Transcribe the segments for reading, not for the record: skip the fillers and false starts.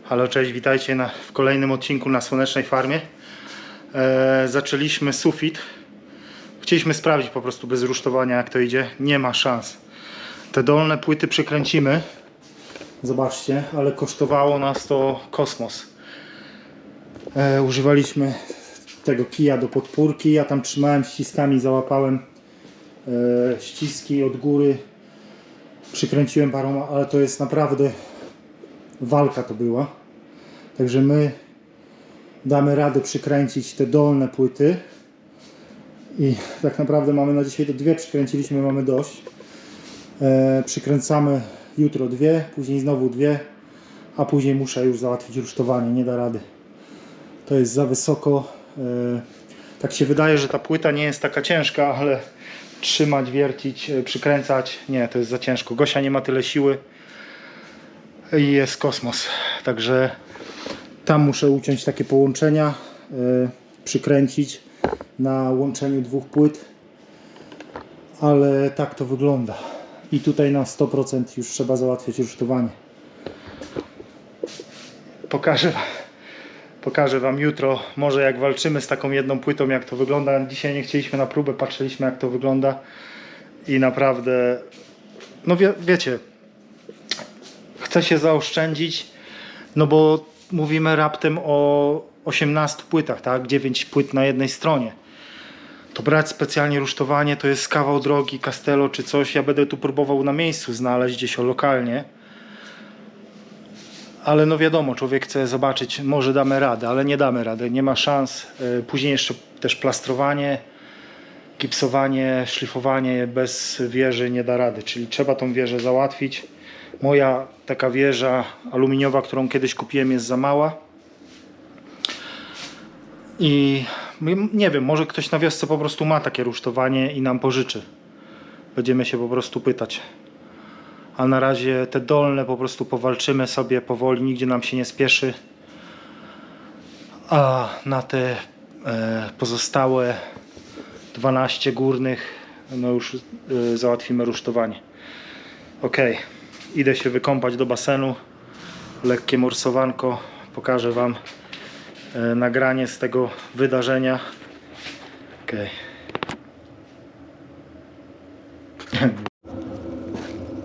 Halo, cześć, witajcie w kolejnym odcinku na Słonecznej Farmie. Zaczęliśmy sufit. Chcieliśmy sprawdzić po prostu bez rusztowania, jak to idzie. Nie ma szans. Te dolne płyty przykręcimy. Zobaczcie, ale kosztowało nas to kosmos. Używaliśmy tego kija do podpórki. Ja tam trzymałem ściskami, załapałem ściski od góry. Przykręciłem paroma, ale to jest naprawdę walka to była. Także my damy radę przykręcić te dolne płyty i tak naprawdę mamy na dzisiaj to dwie przykręciliśmy, mamy dość. Przykręcamy jutro dwie, później znowu dwie, a później muszę już załatwić rusztowanie, nie da rady. To jest za wysoko. Tak się wydaje, że ta płyta nie jest taka ciężka, ale trzymać, wiercić, przykręcać, nie, to jest za ciężko. Gosia nie ma tyle siły i jest kosmos. Także tam muszę uciąć takie połączenia, przykręcić na łączeniu dwóch płyt, ale tak to wygląda. I tutaj na 100% już trzeba załatwiać rusztowanie. Pokażę Wam jutro, może jak walczymy z taką jedną płytą, jak to wygląda. Dzisiaj nie chcieliśmy na próbę, patrzyliśmy jak to wygląda i naprawdę, no wiecie, chcę się zaoszczędzić, no bo mówimy raptem o 18 płytach, tak? 9 płyt na jednej stronie. To brać specjalnie rusztowanie to jest kawał drogi, Castello czy coś. Ja będę tu próbował na miejscu znaleźć gdzieś lokalnie. Ale no wiadomo, człowiek chce zobaczyć, może damy radę, ale nie damy rady, nie ma szans. Później jeszcze też plastrowanie, gipsowanie, szlifowanie bez wieży nie da rady, czyli trzeba tą wieżę załatwić. Moja taka wieża aluminiowa, którą kiedyś kupiłem, jest za mała. I nie wiem, może ktoś na wiosce po prostu ma takie rusztowanie i nam pożyczy. Będziemy się po prostu pytać. A na razie te dolne po prostu powalczymy sobie powoli, nigdzie nam się nie spieszy. A na te pozostałe 12 górnych no już załatwimy rusztowanie. Ok, idę się wykąpać do basenu. Lekkie morsowanko. Pokażę Wam nagranie z tego wydarzenia. Ok.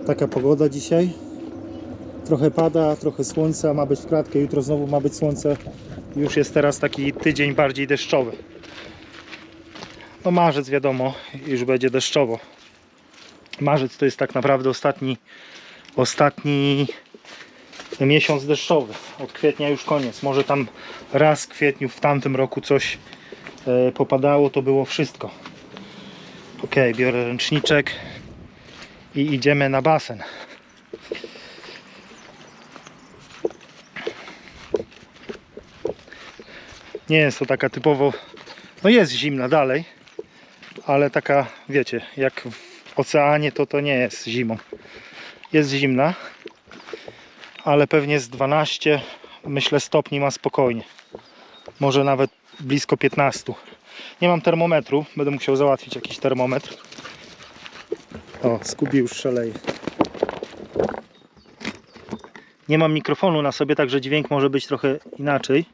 Taka pogoda dzisiaj. Trochę pada, trochę słońca, ma być w kratkę, jutro znowu ma być słońce. Już jest teraz taki tydzień bardziej deszczowy. No marzec wiadomo, już będzie deszczowo. Marzec to jest tak naprawdę ostatni miesiąc deszczowy. Od kwietnia już koniec. Może tam raz w kwietniu w tamtym roku coś popadało, to było wszystko. Ok, biorę ręczniczek i idziemy na basen. Nie jest to taka typowo, no jest zimna dalej, ale taka, wiecie, jak w oceanie to nie jest zimą. Jest zimna, ale pewnie z 12, myślę, stopni ma spokojnie. Może nawet blisko 15. Nie mam termometru, będę musiał załatwić jakiś termometr. O, Scooby już szaleje. Nie mam mikrofonu na sobie, także dźwięk może być trochę inaczej.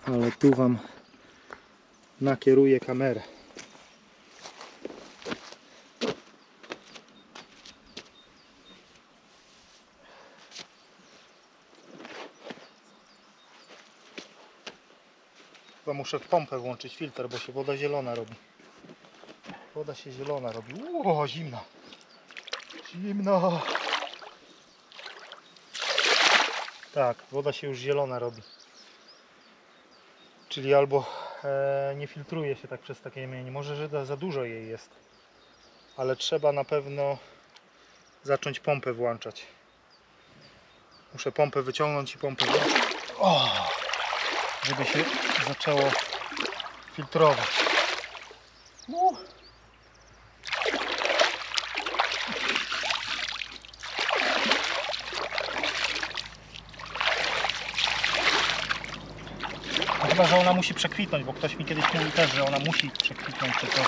Ale tu Wam nakieruję kamerę. Chyba muszę pompę włączyć, filtr, bo się woda zielona robi. Woda się zielona robi. O, zimna. Zimno. Tak, woda się już zielona robi. Czyli albo nie filtruje się tak przez takie jemienie. Może, że za dużo jej jest. Ale trzeba na pewno zacząć pompę włączać. Muszę pompę wyciągnąć i pompę włączyć. O, żeby się zaczęło filtrować. Chyba, że ona musi przekwitnąć, bo ktoś mi kiedyś mówił też, że ona musi przekwitnąć czy coś.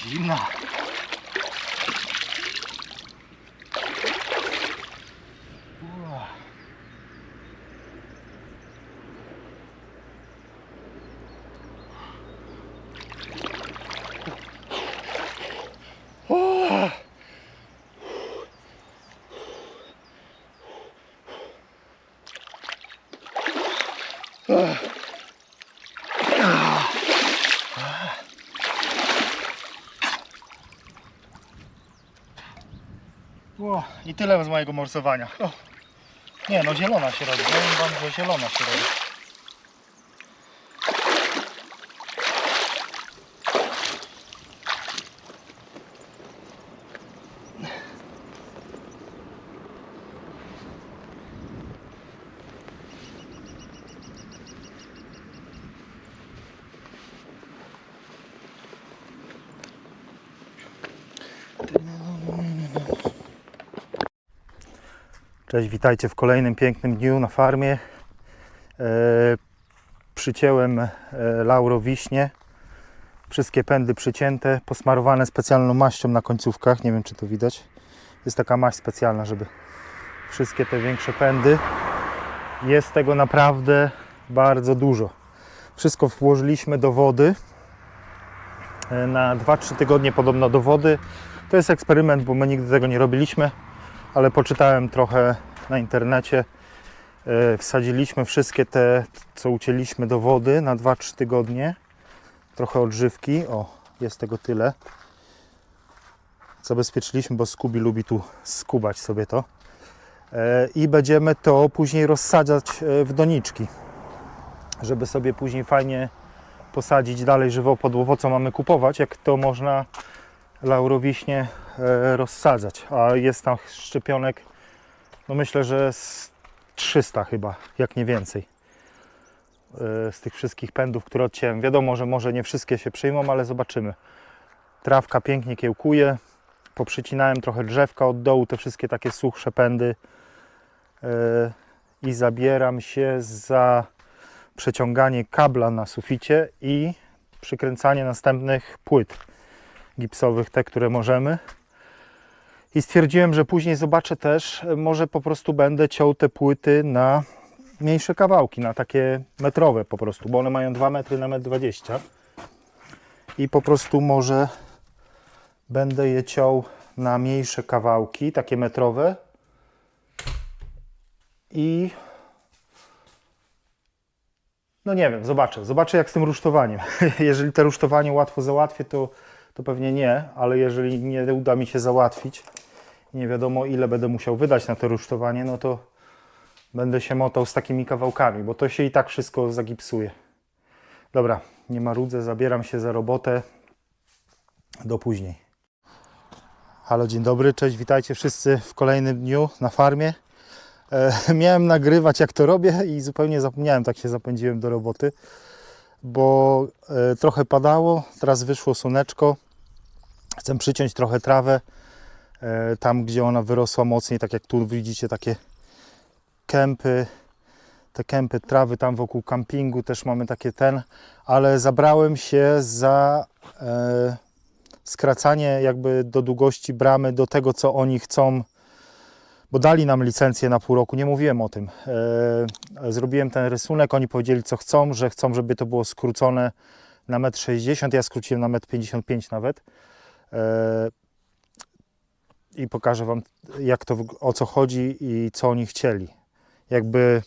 Zimna. I tyle z mojego morsowania. O. Nie no, zielona się robi. Powiem wam, że zielona się robi. Cześć, witajcie w kolejnym pięknym dniu na farmie. Przycięłem laurowiśnie. Wszystkie pędy przycięte, posmarowane specjalną maścią na końcówkach. Nie wiem, czy to widać. Jest taka maść specjalna, żeby wszystkie te większe pędy. Jest tego naprawdę bardzo dużo. Wszystko włożyliśmy do wody. Na 2-3 tygodnie podobno do wody. To jest eksperyment, bo my nigdy tego nie robiliśmy. Ale poczytałem trochę na internecie. Wsadziliśmy wszystkie te, co ucięliśmy do wody na 2-3 tygodnie. Trochę odżywki. O, jest tego tyle. Zabezpieczyliśmy, bo Skubi lubi tu skubać sobie to. I będziemy to później rozsadzać w doniczki. Żeby sobie później fajnie posadzić dalej żywopłot, po co mamy kupować, jak to można laurowiśnie rozsadzać. A jest tam szczepionek, no myślę, że z 300 chyba, jak nie więcej. Z tych wszystkich pędów, które odciąłem. Wiadomo, że może nie wszystkie się przyjmą, ale zobaczymy. Trawka pięknie kiełkuje. Poprzycinałem trochę drzewka od dołu, te wszystkie takie suchsze pędy. I zabieram się za przeciąganie kabla na suficie i przykręcanie następnych płyt gipsowych, te, które możemy. I stwierdziłem, że później zobaczę też, może po prostu będę ciął te płyty na mniejsze kawałki, na takie metrowe po prostu, bo one mają 2 metry na 1,20 m. I po prostu może będę je ciął na mniejsze kawałki, takie metrowe. I no nie wiem, zobaczę jak z tym rusztowaniem. Jeżeli to rusztowanie łatwo załatwię, to pewnie nie, ale jeżeli nie uda mi się załatwić, nie wiadomo ile będę musiał wydać na to rusztowanie, no to będę się motał z takimi kawałkami, bo to się i tak wszystko zagipsuje. Dobra, nie marudzę, zabieram się za robotę. Do później. Halo, dzień dobry, cześć, witajcie wszyscy w kolejnym dniu na farmie. Miałem nagrywać jak to robię i zupełnie zapomniałem, tak się zapędziłem do roboty, bo trochę padało, teraz wyszło słoneczko. Chcę przyciąć trochę trawę, tam gdzie ona wyrosła mocniej, tak jak tu widzicie takie kępy, te kępy trawy tam wokół kampingu też mamy takie ale zabrałem się za skracanie jakby do długości bramy do tego, co oni chcą, bo dali nam licencję na pół roku, nie mówiłem o tym. Zrobiłem ten rysunek, oni powiedzieli co chcą, że chcą, żeby to było skrócone na 1,60 m, ja skróciłem na 1,55 m nawet. I pokażę Wam, jak to, o co chodzi i co oni chcieli. Jakby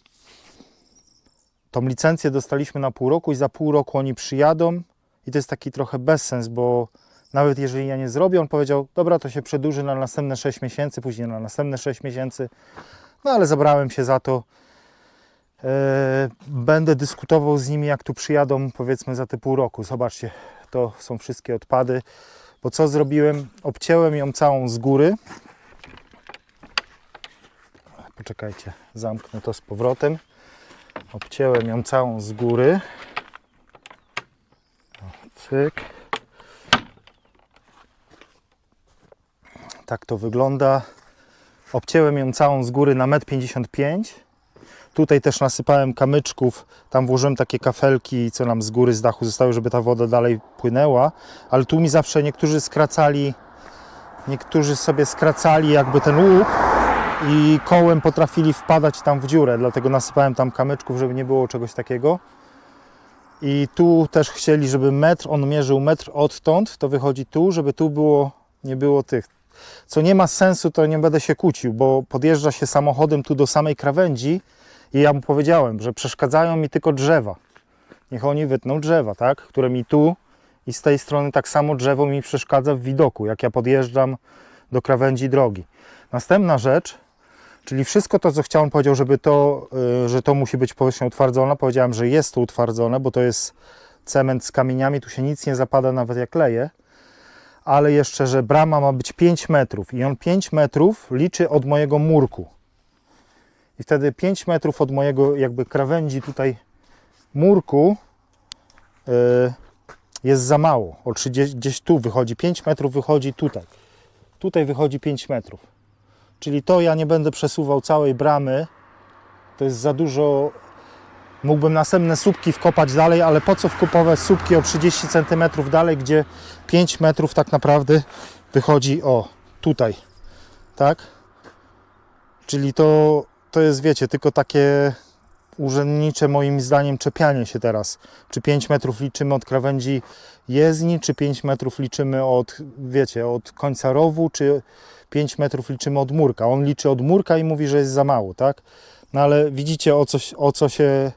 tą licencję dostaliśmy na pół roku i za pół roku oni przyjadą i to jest taki trochę bezsens, bo nawet jeżeli ja nie zrobię, on powiedział, dobra, to się przedłuży na następne 6 miesięcy, później na następne 6 miesięcy. No ale zabrałem się za to. Będę dyskutował z nimi, jak tu przyjadą, powiedzmy za te pół roku. Zobaczcie, to są wszystkie odpady. Bo co zrobiłem? Obcięłem ją całą z góry. Poczekajcie, zamknę to z powrotem. Obcięłem ją całą z góry. Cyk. Tak to wygląda. Obcięłem ją całą z góry na 1,55 m. Tutaj też nasypałem kamyczków, tam włożyłem takie kafelki, co nam z góry, z dachu zostały, żeby ta woda dalej płynęła, ale tu mi zawsze niektórzy sobie skracali jakby ten łuk i kołem potrafili wpadać tam w dziurę, dlatego nasypałem tam kamyczków, żeby nie było czegoś takiego. I tu też chcieli, żeby on mierzył metr odtąd, to wychodzi tu, żeby tu nie było tych. Co nie ma sensu, to nie będę się kłócił, bo podjeżdża się samochodem tu do samej krawędzi i ja mu powiedziałem, że przeszkadzają mi tylko drzewa. Niech oni wytną drzewa, tak? Które mi tu i z tej strony tak samo drzewo mi przeszkadza w widoku, jak ja podjeżdżam do krawędzi drogi. Następna rzecz, czyli wszystko to, co chciałem, powiedział, że to musi być powierzchnia utwardzona. Powiedziałem, że jest to utwardzone, bo to jest cement z kamieniami, tu się nic nie zapada, nawet jak leje. Ale jeszcze, że brama ma być 5 metrów i on 5 metrów liczy od mojego murku. I wtedy 5 metrów od mojego jakby krawędzi tutaj murku jest za mało. O 30, gdzieś tu wychodzi 5 metrów, wychodzi tutaj. Tutaj wychodzi 5 metrów. Czyli to ja nie będę przesuwał całej bramy. To jest za dużo. Mógłbym następne słupki wkopać dalej, ale po co wkupować słupki o 30 cm dalej, gdzie 5 metrów tak naprawdę wychodzi tutaj, tak? Czyli to jest, wiecie, tylko takie urzędnicze moim zdaniem czepianie się teraz. Czy 5 metrów liczymy od krawędzi jezdni, czy 5 metrów liczymy od, wiecie, od końca rowu, czy 5 metrów liczymy od murka. On liczy od murka i mówi, że jest za mało, tak? No ale widzicie, o co się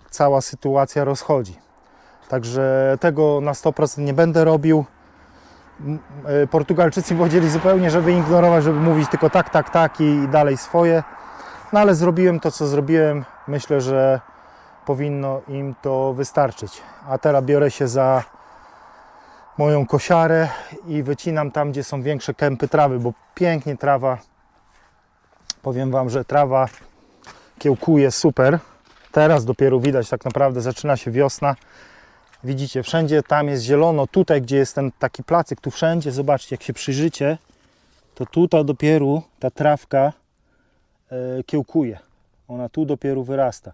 cała sytuacja rozchodzi. Także tego na 100% nie będę robił. Portugalczycy powiedzieli zupełnie, żeby ignorować, żeby mówić tylko tak i dalej swoje. No ale zrobiłem to, co zrobiłem. Myślę, że powinno im to wystarczyć. A teraz biorę się za moją kosiarę i wycinam tam, gdzie są większe kępy trawy, bo pięknie trawa. Powiem Wam, że trawa kiełkuje super. Teraz dopiero widać, tak naprawdę zaczyna się wiosna. Widzicie, wszędzie tam jest zielono. Tutaj, gdzie jest ten taki placyk, tu wszędzie, zobaczcie, jak się przyjrzycie, to tutaj dopiero ta trawka kiełkuje. Ona tu dopiero wyrasta.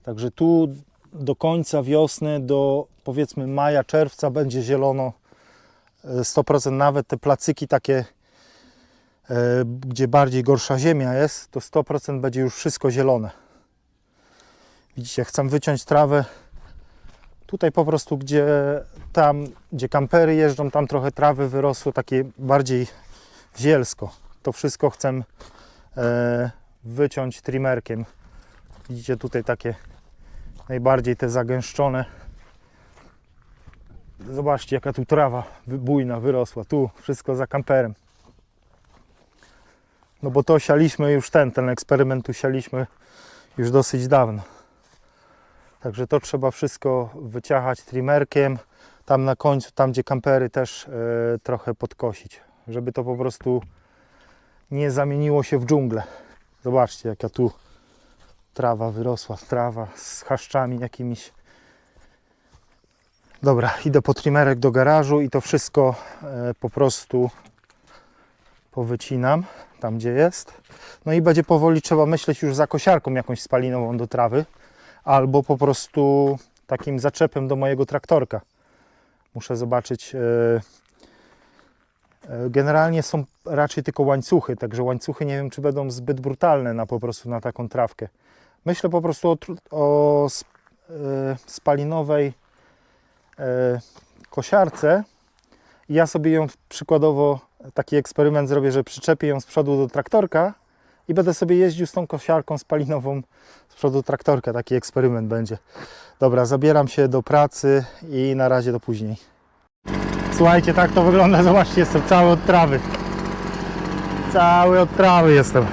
Także tu do końca wiosny, do powiedzmy maja, czerwca będzie zielono 100%. Nawet te placyki takie, gdzie bardziej gorsza ziemia jest, to 100% będzie już wszystko zielone. Widzicie, chcę wyciąć trawę. Tutaj po prostu, gdzie kampery jeżdżą, tam trochę trawy wyrosło, takie bardziej zielsko. To wszystko chcę wyciąć trimmerkiem. Widzicie tutaj takie najbardziej te zagęszczone. Zobaczcie, jaka tu trawa bujna wyrosła. Tu wszystko za kamperem. No bo to sialiśmy już ten eksperyment tu sialiśmy już dosyć dawno. Także to trzeba wszystko wyciachać trimmerkiem. Tam na końcu, tam gdzie kampery też trochę podkosić, żeby to po prostu nie zamieniło się w dżunglę. Zobaczcie, jaka tu trawa wyrosła, trawa z chaszczami jakimiś. Dobra, idę po trimmerek do garażu i to wszystko po prostu powycinam tam, gdzie jest. No i będzie powoli trzeba myśleć już za kosiarką jakąś spalinową do trawy, albo po prostu takim zaczepem do mojego traktorka. Muszę zobaczyć. Generalnie są raczej tylko łańcuchy, także łańcuchy nie wiem, czy będą zbyt brutalne po prostu na taką trawkę. Myślę po prostu o spalinowej kosiarce. Ja sobie ją przykładowo, taki eksperyment zrobię, że przyczepię ją z przodu do traktorka i będę sobie jeździł z tą kosiarką spalinową z przodu traktorka. Taki eksperyment będzie. Dobra, zabieram się do pracy i na razie do później. Słuchajcie, tak to wygląda. Zobaczcie, jestem cały od trawy. Cały od trawy jestem.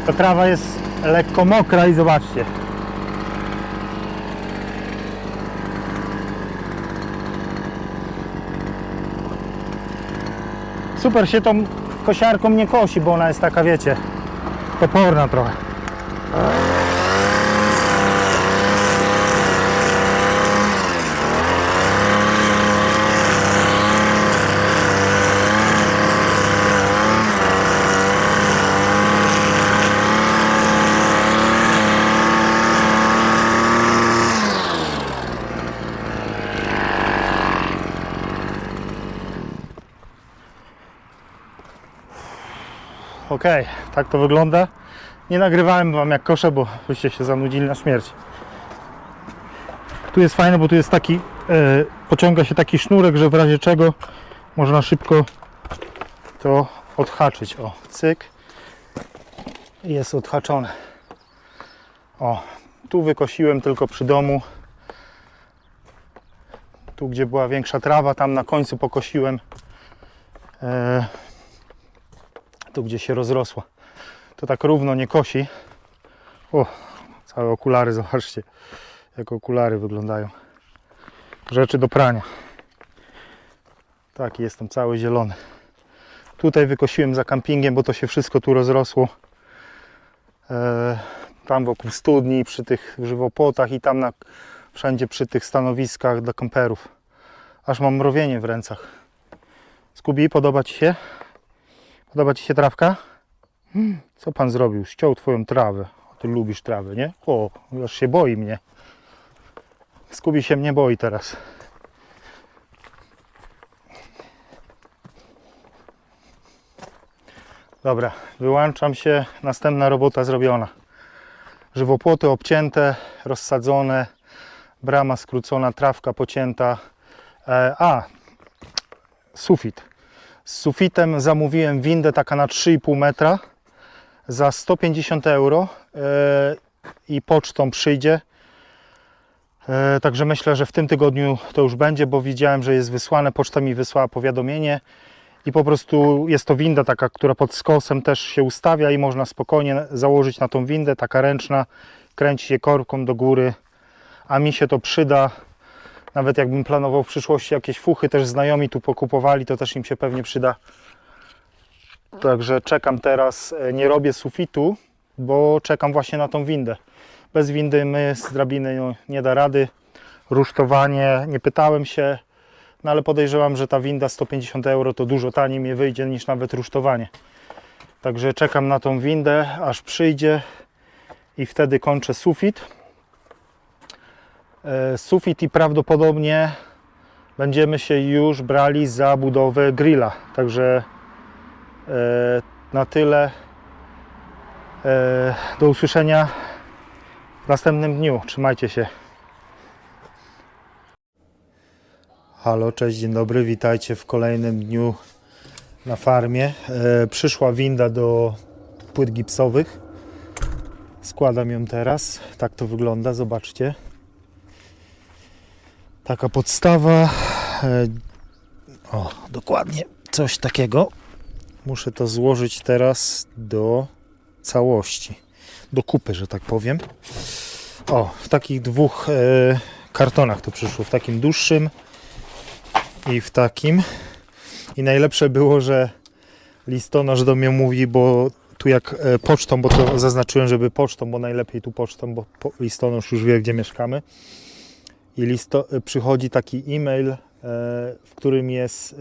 Ta trawa jest lekko mokra i zobaczcie. Super się tą kosiarką nie kosi, bo ona jest taka, wiecie, toporna trochę. Okej, tak to wygląda. Nie nagrywałem wam jak koszę, bo byście się zanudzili na śmierć. Tu jest fajne, bo tu jest taki, pociąga się taki sznurek, że w razie czego można szybko to odhaczyć. O, cyk. I jest odhaczone. O, tu wykosiłem tylko przy domu. Tu gdzie była większa trawa, tam na końcu pokosiłem. Tu gdzie się rozrosła. To tak równo nie kosi. O, całe okulary, zobaczcie jak okulary wyglądają. Rzeczy do prania. Taki jestem cały zielony. Tutaj wykosiłem za kampingiem, bo to się wszystko tu rozrosło. Tam wokół studni, przy tych żywopłotach i tam wszędzie przy tych stanowiskach dla kamperów. Aż mam mrowienie w rękach. Skubi, podoba Ci się? Podoba Ci się trawka? Co Pan zrobił? Ściął Twoją trawę. Ty lubisz trawę, nie? O, już się boi mnie. Skubi się mnie boi teraz. Dobra, wyłączam się. Następna robota zrobiona. Żywopłoty obcięte, rozsadzone, brama skrócona, trawka pocięta. Sufit. Z sufitem zamówiłem windę taka na 3,5 metra za 150 euro i pocztą przyjdzie. Także myślę, że w tym tygodniu to już będzie, bo widziałem, że jest wysłane. Poczta mi wysłała powiadomienie i po prostu jest to winda taka, która pod skosem też się ustawia i można spokojnie założyć na tą windę, taka ręczna, kręci się korbką do góry, a mi się to przyda. Nawet jakbym planował w przyszłości jakieś fuchy, też znajomi tu pokupowali, to też im się pewnie przyda. Także czekam teraz, nie robię sufitu, bo czekam właśnie na tą windę. Bez windy my z drabiny no, nie da rady. Rusztowanie, nie pytałem się, no ale podejrzewam, że ta winda 150 euro to dużo taniej mi wyjdzie niż nawet rusztowanie. Także czekam na tą windę, aż przyjdzie i wtedy kończę sufit. Sufit i prawdopodobnie będziemy się już brali za budowę grilla. Także na tyle. Do usłyszenia w następnym dniu. Trzymajcie się. Halo, cześć, dzień dobry. Witajcie w kolejnym dniu na farmie. Przyszła winda do płyt gipsowych. Składam ją teraz. Tak to wygląda, zobaczcie. Taka podstawa. O, dokładnie coś takiego. Muszę to złożyć teraz do całości. Do kupy, że tak powiem. O, w takich dwóch kartonach to przyszło. W takim dłuższym i w takim. I najlepsze było, że listonosz do mnie mówi, bo tu jak pocztą, bo to zaznaczyłem, żeby pocztą, bo najlepiej tu pocztą, bo listonosz już wie, gdzie mieszkamy. I przychodzi taki e-mail, w którym jest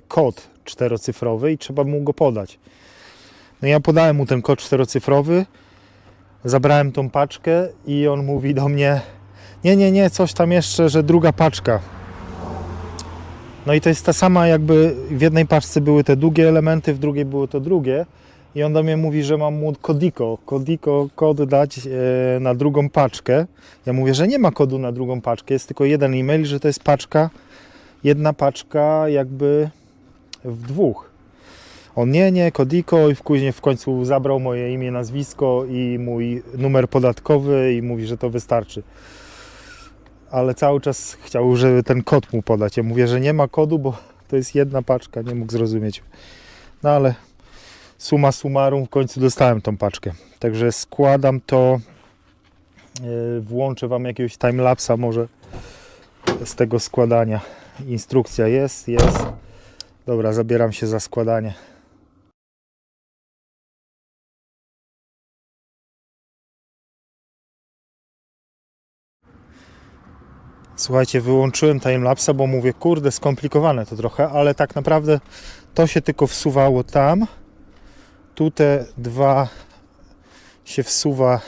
kod 4-cyfrowy i trzeba mu go podać. No ja podałem mu ten kod 4-cyfrowy, zabrałem tą paczkę i on mówi do mnie nie, coś tam jeszcze, że druga paczka. No i to jest ta sama, jakby w jednej paczce były te długie elementy, w drugiej było to drugie. I on do mnie mówi, że mam mu kod dać na drugą paczkę. Ja mówię, że nie ma kodu na drugą paczkę, jest tylko jeden e-mail, że to jest paczka, jedna paczka jakby w dwóch. On nie, kodiko i później w końcu zabrał moje imię, nazwisko i mój numer podatkowy i mówi, że to wystarczy. Ale cały czas chciał, żeby ten kod mu podać. Ja mówię, że nie ma kodu, bo to jest jedna paczka, nie mógł zrozumieć. No ale summa summarum w końcu dostałem tą paczkę. Także składam to, włączę Wam jakiegoś timelapsa może z tego składania. Instrukcja jest. Dobra, zabieram się za składanie. Słuchajcie, wyłączyłem timelapsa, bo mówię, kurde, skomplikowane to trochę, ale tak naprawdę to się tylko wsuwało tam. Tu te dwa się wsuwa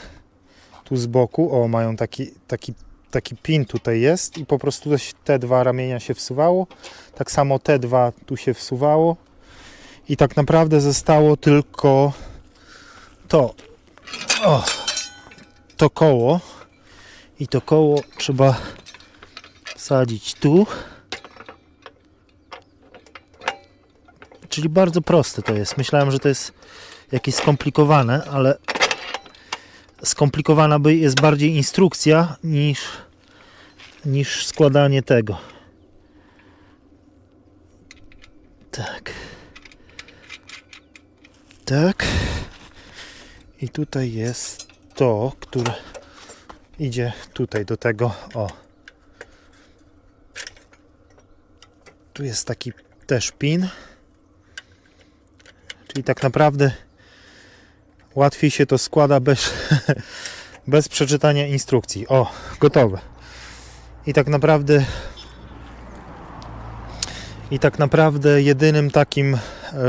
tu z boku. O, mają taki pin tutaj jest i po prostu te dwa ramienia się wsuwało. Tak samo te dwa tu się wsuwało. I tak naprawdę zostało tylko to koło i to koło trzeba wsadzić tu. Czyli bardzo proste to jest. Myślałem, że to jest jakieś skomplikowane, ale skomplikowana jest bardziej instrukcja niż składanie tego. Tak. Tak. I tutaj jest to, które idzie tutaj do tego. O. Tu jest taki też pin. Czyli tak naprawdę łatwiej się to składa bez przeczytania instrukcji. O, gotowe. I tak naprawdę jedynym takim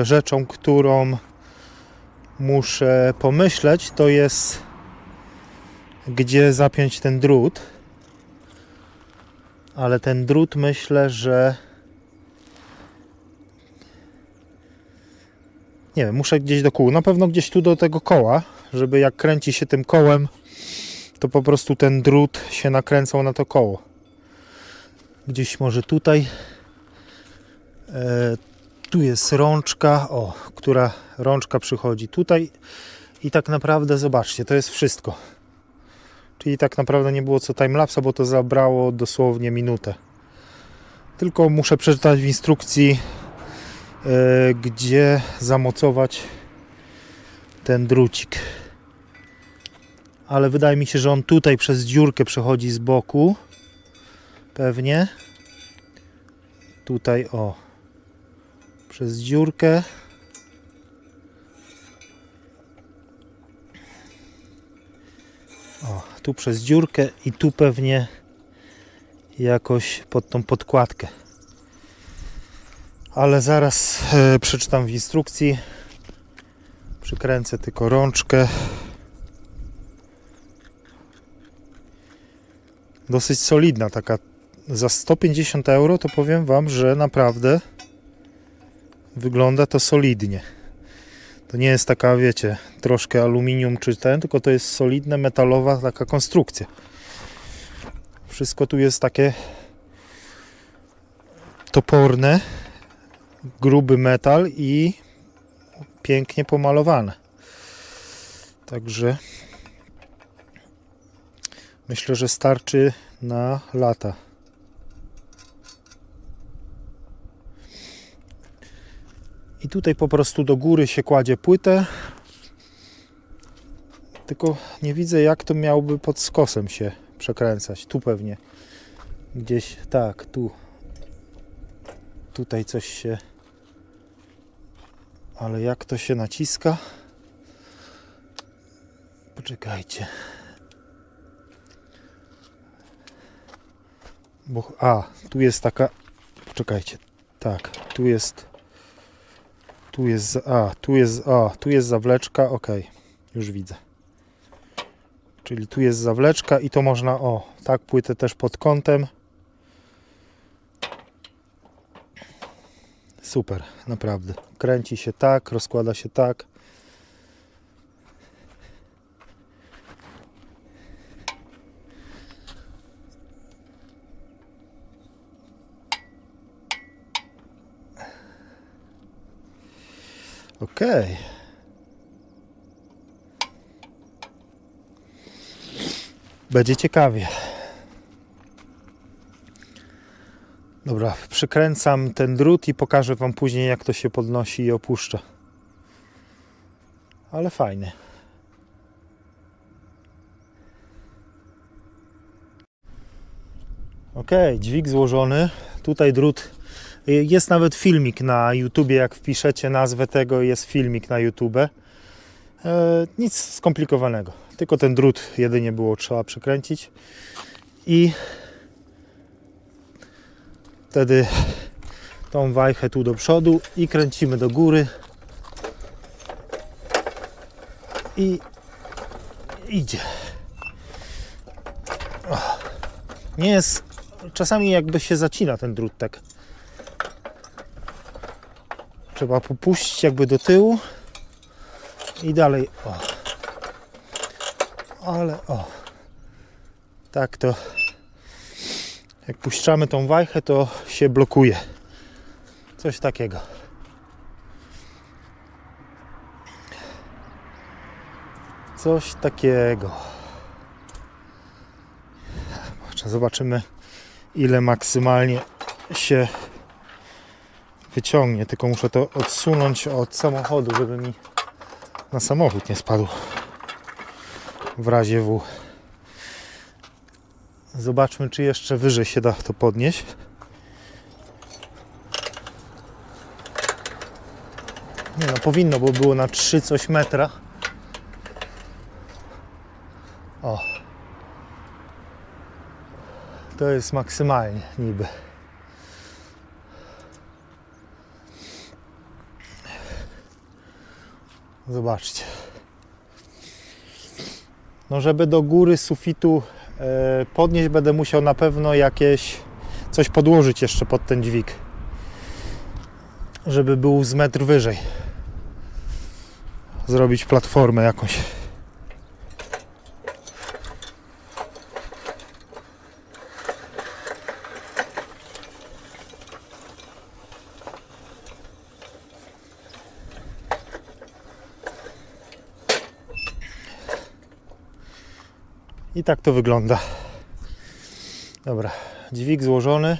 rzeczą, którą muszę pomyśleć, to jest gdzie zapiąć ten drut. Ale ten drut myślę, że nie wiem, muszę gdzieś do kół. Na pewno gdzieś tu do tego koła, żeby jak kręci się tym kołem, to po prostu ten drut się nakręcał na to koło. Gdzieś może tutaj. Tu jest rączka, która rączka przychodzi tutaj i tak naprawdę zobaczcie, to jest wszystko. Czyli tak naprawdę nie było co timelapsa, bo to zabrało dosłownie minutę. Tylko muszę przeczytać w instrukcji, gdzie zamocować ten drucik. Ale wydaje mi się, że on tutaj przez dziurkę przechodzi z boku. Pewnie. Tutaj przez dziurkę. Tu przez dziurkę i tu pewnie jakoś pod tą podkładkę. Ale zaraz przeczytam w instrukcji. Przykręcę tylko rączkę. Dosyć solidna, taka za 150 euro, to powiem Wam, że naprawdę wygląda to solidnie. To nie jest taka, wiecie, troszkę aluminium czy tylko to jest solidna, metalowa taka konstrukcja. Wszystko tu jest takie toporne, gruby metal i pięknie pomalowane. Także myślę, że starczy na lata. I tutaj po prostu do góry się kładzie płytę. Tylko nie widzę, jak to miałoby pod skosem się przekręcać. Tu pewnie. Gdzieś tak, tu. Tutaj coś się... Ale jak to się naciska? Poczekajcie. Tu jest taka... Poczekajcie. Tak, tu jest zawleczka, ok, już widzę. Czyli tu jest zawleczka i to można, tak płytę też pod kątem. Super, naprawdę. Kręci się tak, rozkłada się tak. Okej. Będzie ciekawie. Dobra, przykręcam ten drut i pokażę Wam później, jak to się podnosi i opuszcza. Ale fajnie. Okej, dźwig złożony. Tutaj drut. Jest nawet filmik na YouTubie, jak wpiszecie nazwę tego, jest filmik na YouTube. Nic skomplikowanego. Tylko ten drut jedynie trzeba przykręcić. I wtedy tą wajchę tu do przodu i kręcimy do góry. I idzie. Nie jest... Czasami jakby się zacina ten drut tak. Trzeba popuścić jakby do tyłu i dalej. ale o, tak to, jak puszczamy tą wajchę, to się blokuje. Coś takiego. Coś takiego. Zobaczymy, ile maksymalnie się wyciągnie. Tylko muszę to odsunąć od samochodu, żeby mi na samochód nie spadł. W razie W. Zobaczmy, czy jeszcze wyżej się da to podnieść. Nie no, powinno, bo było na 3 coś metra. O. To jest maksymalnie niby. Zobaczcie. No żeby do góry sufitu podnieść, będę musiał na pewno coś podłożyć jeszcze pod ten dźwig. Żeby był z metr wyżej. Zrobić platformę jakąś. I tak to wygląda. Dobra, dźwig złożony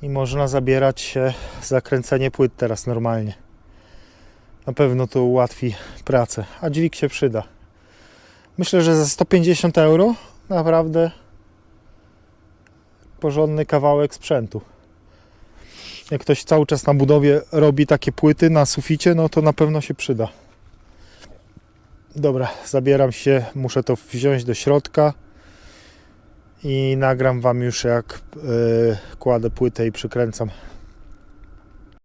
i można zabierać się za kręcenie płyt teraz normalnie. Na pewno to ułatwi pracę, a dźwig się przyda. Myślę, że za 150 euro naprawdę porządny kawałek sprzętu. Jak ktoś cały czas na budowie robi takie płyty na suficie, no to na pewno się przyda. Dobra, zabieram się, muszę to wziąć do środka i nagram Wam już, jak kładę płytę i przykręcam.